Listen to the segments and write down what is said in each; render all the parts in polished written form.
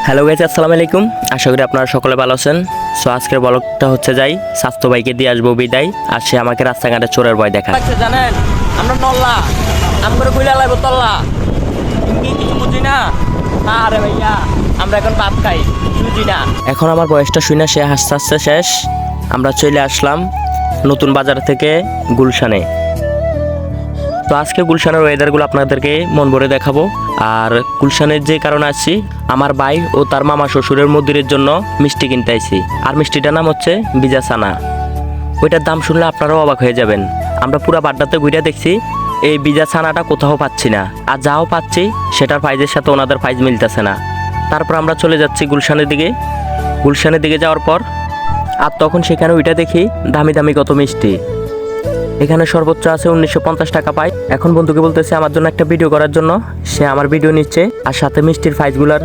Hello guys, আসসালামু আলাইকুম। আশা করি আপনারা সকলে ভালো আছেন। সো আজকের ব্লগটা হচ্ছে যাই স্বাস্থ্য ভাইকে দিয়ে আসবো বিদায়, আর সে আমাকে রাস্তাঘাটে চোরের ভয় দেখা জানেন আমরা নল্লা আমরা কইলা লাইব তল্লা ইঙ্গি কিছু বুঝি না। না রে ভাইয়া, আমরা এখন ভাত খাই, বুঝি না। এখন আমার বয়সটা শুনে সে হাসতে হাসতে শেষ। আমরা চলে আসলাম নতুন বাজার থেকে গুলশানে। তো আজকে গুলশানের ওয়েদারগুলো আপনাদেরকে মন ভরে দেখাবো। আর গুলশানের যে কারণে আসছি, আমার ভাই ও তার মামা শ্বশুরের মন্দিরের জন্য মিষ্টি কিনতে আইছি। আর মিষ্টিটার নাম হচ্ছে বিজা ছানা। ওইটার দাম শুনলে আপনারাও অবাক হয়ে যাবেন। আমরা পুরো বাড্ডাতে ঘুরে দেখছি, এই বিজা ছানাটা কোথাও পাচ্ছি না। আর যাও পাচ্ছি সেটার প্রাইজের সাথে ওনাদের প্রাইজ মিলতেছে না। তারপর আমরা চলে যাচ্ছি গুলশানের দিকে। গুলশানের দিকে যাওয়ার পর আর তখন সেখানে ওইটা দেখি দামি দামি কত মিষ্টি। এখানে সর্বোচ্চ আছে 1950 টাকা পাই। এখন বন্ধুকে বলতেছে আমার জন্য একটা ভিডিও করার জন্য। সে আমার ভিডিও নিচ্ছে আর সাথে মিষ্টির প্রাইসগুলার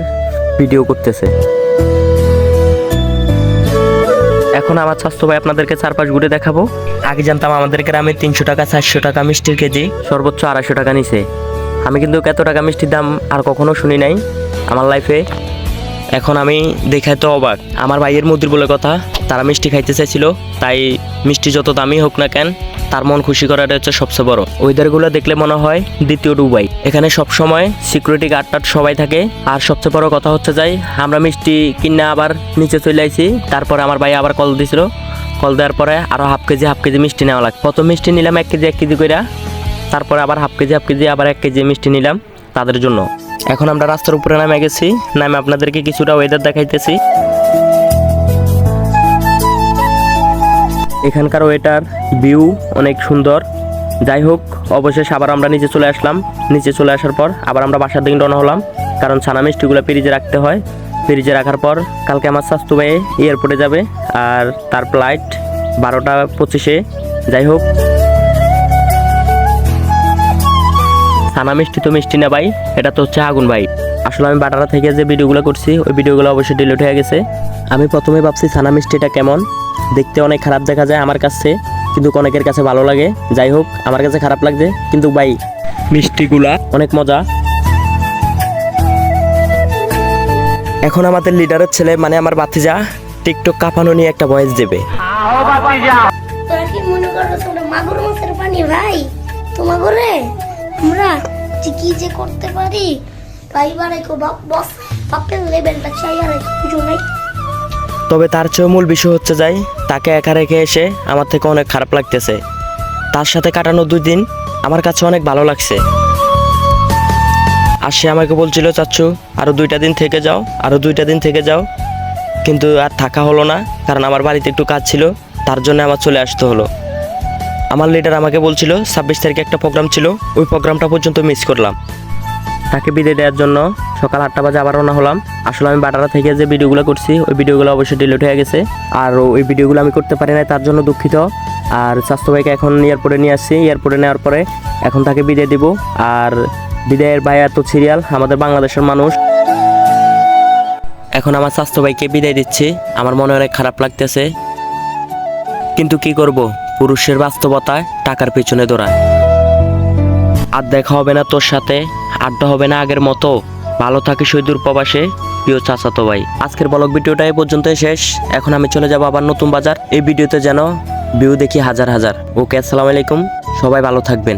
ভিডিও করতেছে। এখন আমার স্বাস্থ্য ভাই আপনাদেরকে চারপাশ ঘুরে দেখাবো। আগে জানতাম আমাদের গ্রামে 300 টাকা 400 টাকা মিষ্টির কেজি, সর্বোচ্চ 250 টাকা নিছে। আমি কিন্তু এত টাকা মিষ্টির দাম আর কখনো শুনি নাই আমার লাইফে। এখন আমি দেখে তো অবাক। আমার ভাইয়ের মুদির বলে কথা, তারা মিষ্টি খাইতে চাইছিল, তাই মিষ্টি যত দামি হোক না কেন তার মন খুশি করাটা হচ্ছে সবচেয়ে বড়। ওয়েদারগুলো দেখলে মনে হয় দ্বিতীয় দুবাই। এখানে সব সময় সিকিউরিটি গার্ড টার্ড সবাই থাকে। আর সবচেয়ে বড় কথা হচ্ছে যাই আমরা মিষ্টি কিনে আবার নিচে চলে আইছি। তারপরে আমার ভাই আবার কল দিছিল। কল দেওয়ার পরে আরও হাফ কেজি মিষ্টি নেওয়া লাগে। প্রথম মিষ্টি নিলাম 1 কেজি করে, তারপরে আবার হাফ কেজি আবার 1 কেজি মিষ্টি নিলাম তাদের জন্য। এখন আমরা রাস্তার উপরে নামে গেছি, নামে আপনাদেরকে কিছুটা ওয়েদার দেখাইতেছি। এখানকার ওয়েদার ভিউ অনেক সুন্দর। যাই হোক, অবশেষে আবার আমরা নিচে চলে আসলাম। নিচে চলে আসার পর আবার আমরা বাসার দিকে রওনা হলাম, কারণ ছানা মিষ্টিগুলো ফ্রিজে রাখতে হয়। ফ্রিজে রাখার পর কালকে আমার স্বাস্থ্য ভাই এয়ারপোর্টে যাবে, আর তার ফ্লাইট 12:25-এ। যাই হোক, ছানা মিষ্টি তো মিষ্টি না ভাই, এটা তো হচ্ছে আগুন ভাই। আসলে আমি বাটারা থেকে যে ভিডিওগুলো করছি ওই ভিডিওগুলো অবশ্যই ডিলিট হয়ে গেছে। আমি প্রথমে ভাবছি ছানা মিষ্টিটা কেমন দেখতে, অনেক খারাপ দেখা যায় আমার কাছে, কিন্তু অনেকের কাছে ভালো লাগে। যাই হোক, আমার কাছে খারাপ লাগছে, কিন্তু ভাই মিষ্টিগুলা অনেক মজা। এখন আমাদের লিডারের ছেলে মানে আমার ভাতিজা টিকটক কাঁপানো নিয়ে একটা ভয়েস দেবে। তোরা কি মনে করো তোমরা মাগুর মাছের পানি ভাই? তোমার করে আমরা কি যে করতে পারি ভাই, বাড়াই কো বস বাপের লেভেলটা চাই আর কিছু নাই। তবে তার চেয়েও মূল বিষয় হচ্ছে যাই তাকে একা রেখে এসে আমার থেকে অনেক খারাপ লাগতেছে। তার সাথে কাটানো 2 দিন আমার কাছে অনেক ভালো লাগছে। আর সে আমাকে বলছিল চাচ্ছু আরও 2টা দিন থেকে যাও, আরও 2টা দিন থেকে যাও, কিন্তু আর থাকা হলো না, কারণ আমার বাড়িতে একটু কাজ ছিল, তার জন্য আমার চলে আসতে হলো। আমার লিডার আমাকে বলছিল 26 তারিখে একটা প্রোগ্রাম ছিল, ওই প্রোগ্রামটা পর্যন্ত মিস করলাম। তাকে বিদায় দেওয়ার জন্য সকাল 8টা বাজে আবার রওনা হলাম। আসলে আমি বাটারা থেকে যে ভিডিওগুলো করছি ওই ভিডিওগুলো অবশ্যই ডিলিট হয়ে গেছে, আর ওই ভিডিওগুলো আমি করতে পারি না, তার জন্য দুঃখিত। আর স্বাস্থ্য ভাইকে এখন এয়ারপোর্টে নিয়ে আসছি। এয়ারপোর্টে নেওয়ার পরে এখন তাকে বিদায় দিব। আর বিদায়ের ভাই এত সিরিয়াল, আমাদের বাংলাদেশের মানুষ। এখন আমার স্বাস্থ্য ভাইকে বিদায় দিচ্ছি, আমার মনে অনেক খারাপ লাগতেছে, কিন্তু কি করব, পুরুষের বাস্তবতায় টাকার পেছনে দৌড়ায়। আর দেখা হবে না তোর সাথে, আড্ডা হবে না আগের মতো। ভালো থাকিস ওই দূর প্রবাসে, প্রিয় চাচাতো ভাই। আজকের ব্লগ ভিডিওটা এই পর্যন্তই শেষ। এখন আমি চলে যাব আবার নতুন বাজার। এই ভিডিওতে যেন ভিউ দেখি হাজার হাজার। ওকে, আসসালামু আলাইকুম, সবাই ভালো থাকবেন।